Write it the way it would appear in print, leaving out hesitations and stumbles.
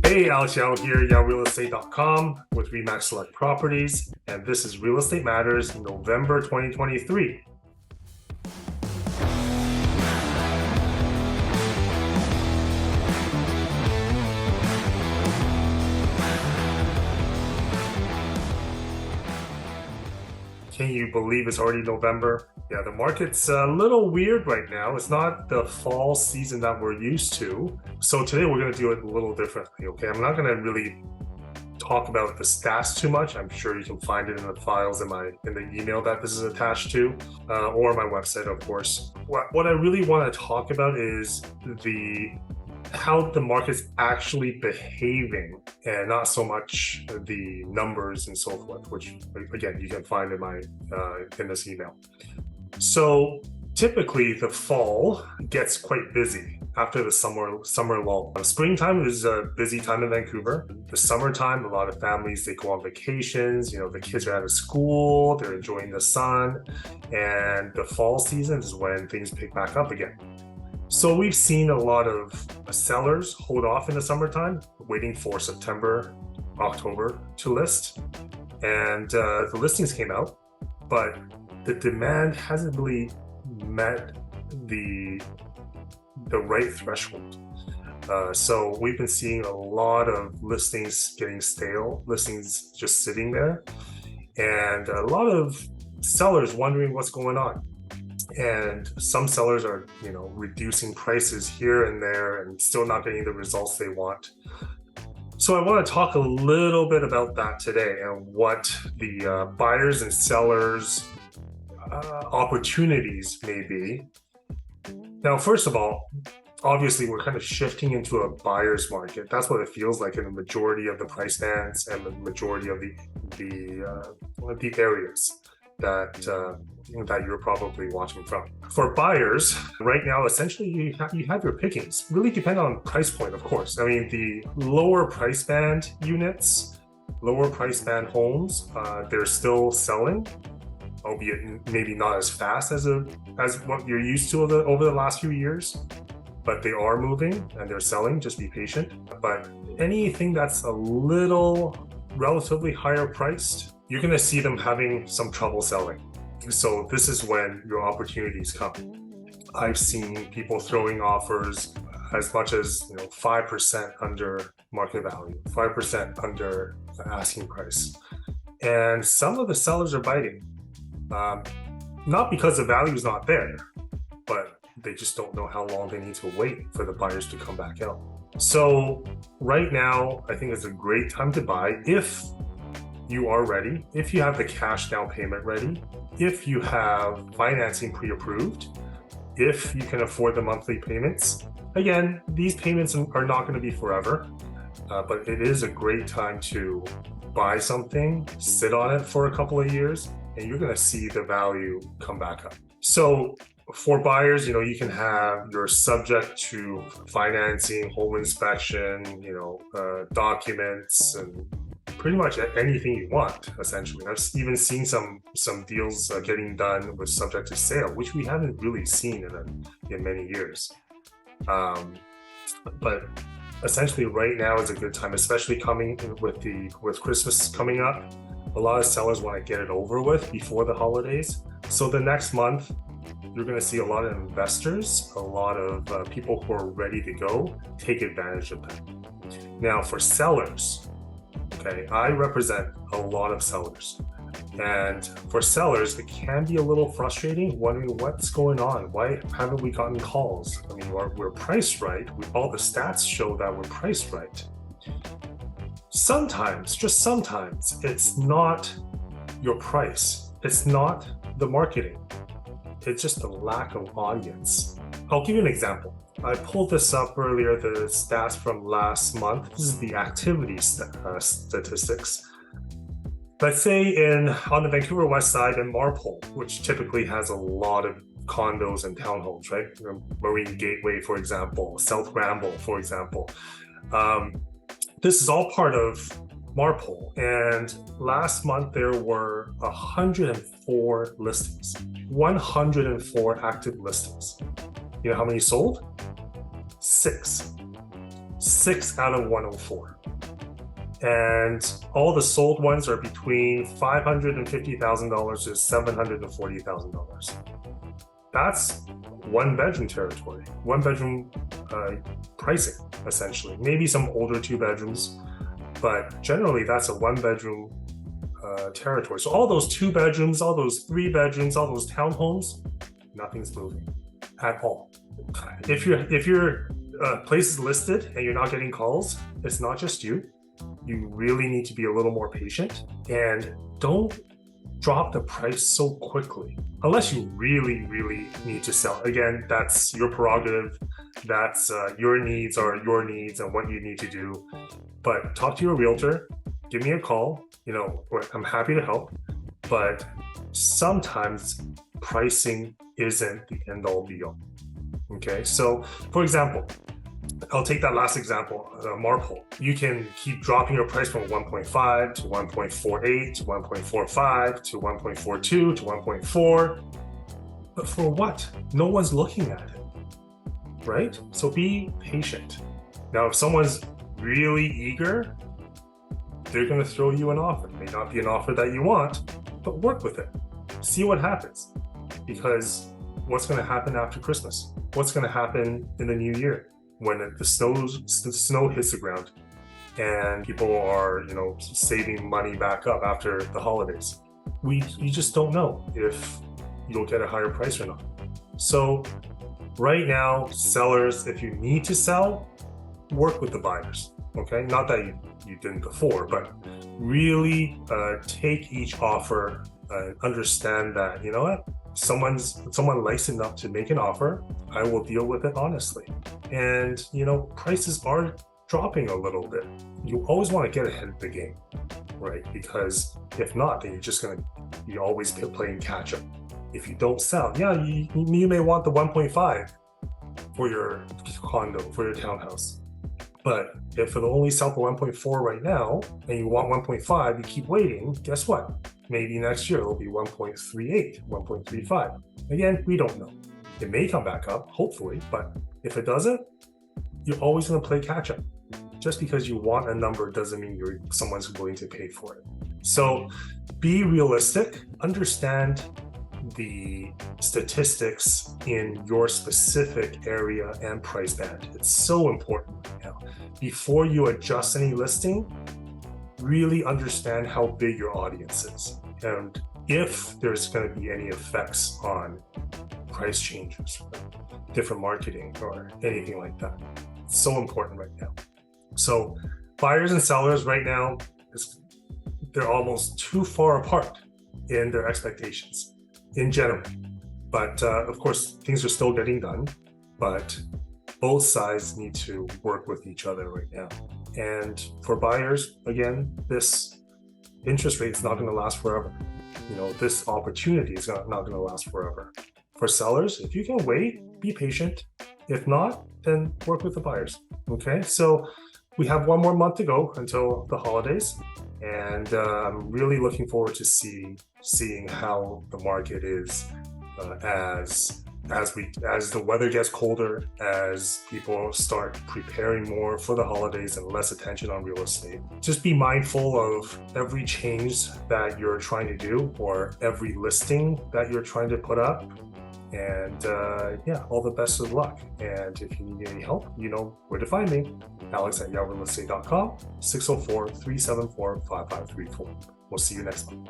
Hey, Alex Yao here, YaoRealEstate.com with Remax Select Properties, and this is Real Estate Matters November 2023. Can you believe it's already November? Yeah, the market's a little weird right now. It's not the fall season that we're used to. So today we're going to do it a little differently, okay? I'm not going to really talk about the stats too much. I'm sure you can find it in the files in the email that this is attached to, or my website, of course. What I really want to talk about is how the market's actually behaving, and not so much the numbers and so forth, which again you can find in this email. So typically the fall gets quite busy after the summer lull. Springtime is a busy time in Vancouver. The summertime, a lot of families, they go on vacations, the kids are out of school, they're enjoying the sun, and the fall season is when things pick back up again. So we've seen a lot of sellers hold off in the summertime, waiting for September, October to list. And the listings came out, but the demand hasn't really met the right threshold. So we've been seeing a lot of listings getting stale, listings just sitting there, and a lot of sellers wondering what's going on. And some sellers are, reducing prices here and there and still not getting the results they want. So I want to talk a little bit about that today and what the buyers and sellers opportunities may be. Now, first of all, obviously we're kind of shifting into a buyer's market. That's what it feels like in the majority of the price bands and the majority of the areas that you're probably watching from. For buyers, right now, essentially you have your pickings. Really depend on price point, of course. I mean, the lower price band units, lower price band homes, they're still selling, albeit maybe not as fast as what you're used to over the last few years, but they are moving and they're selling. Just be patient. But anything that's a little relatively higher priced, you're going to see them having some trouble selling. So this is when your opportunities come. I've seen people throwing offers as much as 5% under market value, 5% under the asking price. And some of the sellers are biting. Not because the value is not there, but they just don't know how long they need to wait for the buyers to come back out. So right now, I think it's a great time to buy if you are ready, if you have the cash down payment ready, if you have financing pre-approved, if you can afford the monthly payments. Again, these payments are not going to be forever, but it is a great time to buy something, sit on it for a couple of years, and you're going to see the value come back up. So for buyers, you can have your subject to financing, home inspection, documents, and pretty much anything you want, essentially. I've even seen some deals getting done with subject to sale, which we haven't really seen in many years. But essentially, right now is a good time, especially coming with Christmas coming up. A lot of sellers want to get it over with before the holidays. So the next month, you're going to see a lot of investors, a lot of people who are ready to go, take advantage of that. Now, for sellers, okay, I represent a lot of sellers. And for sellers, it can be a little frustrating, wondering what's going on. Why haven't we gotten calls? I mean, we're priced right. All the stats show that we're priced right. Sometimes, just sometimes, it's not your price. It's not the marketing. It's just the lack of audience. I'll give you an example. I pulled this up earlier, the stats from last month. This is the activity statistics. Let's say on the Vancouver West Side in Marpole, which typically has a lot of condos and townhomes, right? Marine Gateway, for example, South Granville, for example. This is all part of Marpole, and last month there were 104 listings, 104 active listings. You know how many sold? 6. 6 out of 104. And all the sold ones are between $550,000 to $740,000. That's one bedroom territory, one bedroom pricing, essentially. Maybe some older 2 bedrooms, but generally that's a 1 bedroom territory. So all those 2 bedrooms, all those 3 bedrooms, all those townhomes, nothing's moving at all. If your place is listed and you're not getting calls, it's not just you. You really need to be a little more patient and don't drop the price so quickly unless you really need to sell. Again, that's your prerogative. That's your needs are your needs and what you need to do. But talk to your realtor, give me a call. I'm happy to help, but sometimes pricing isn't the end all be all. Okay, so for example, I'll take that last example, Marpole. You can keep dropping your price from 1.5 to 1.48 to 1.45 to 1.42 to 1.4. But for what? No one's looking at it, right? So be patient. Now, if someone's really eager, they're going to throw you an offer. It may not be an offer that you want, but work with it. See what happens. Because what's going to happen after Christmas? What's going to happen in the new year? When the snow hits the ground and people are, saving money back up after the holidays. You just don't know if you'll get a higher price or not. So right now, sellers, if you need to sell, work with the buyers, okay? Not that you didn't before, but really take each offer and understand that, you know what? Someone likes enough to make an offer, I will deal with it honestly. And prices are dropping a little bit. You always want to get ahead of the game, right? Because if not, then you're always playing catch up. If you don't sell, you may want the 1.5 for your condo, for your townhouse. But if it'll only sell for 1.4 right now, and you want 1.5, you keep waiting, guess what? Maybe next year it'll be 1.38, 1.35. Again, we don't know. It may come back up, hopefully, but if it doesn't, you're always going to play catch up. Just because you want a number doesn't mean someone's willing to pay for it. So be realistic, understand the statistics in your specific area and price band. It's so important right now. Before you adjust any listing, really understand how big your audience is and if there's going to be any effects on price changes, different marketing or anything like that. It's so important right now. So buyers and sellers right now, they're almost too far apart in their expectations in general. But of course, things are still getting done, but both sides need to work with each other right now. And for buyers, again, this interest rate is not going to last forever. This opportunity is not going to last forever. For sellers, if you can wait, be patient. If not, then work with the buyers. Okay, so we have 1 more month to go until the holidays, and I'm really looking forward to seeing how the market is as the weather gets colder, as people start preparing more for the holidays and less attention on real estate. Just be mindful of every change that you're trying to do or every listing that you're trying to put up. And all the best of luck. And if you need any help, you know where to find me. Alex@yahoorealestate.com, 604-374-5534. We'll see you next month.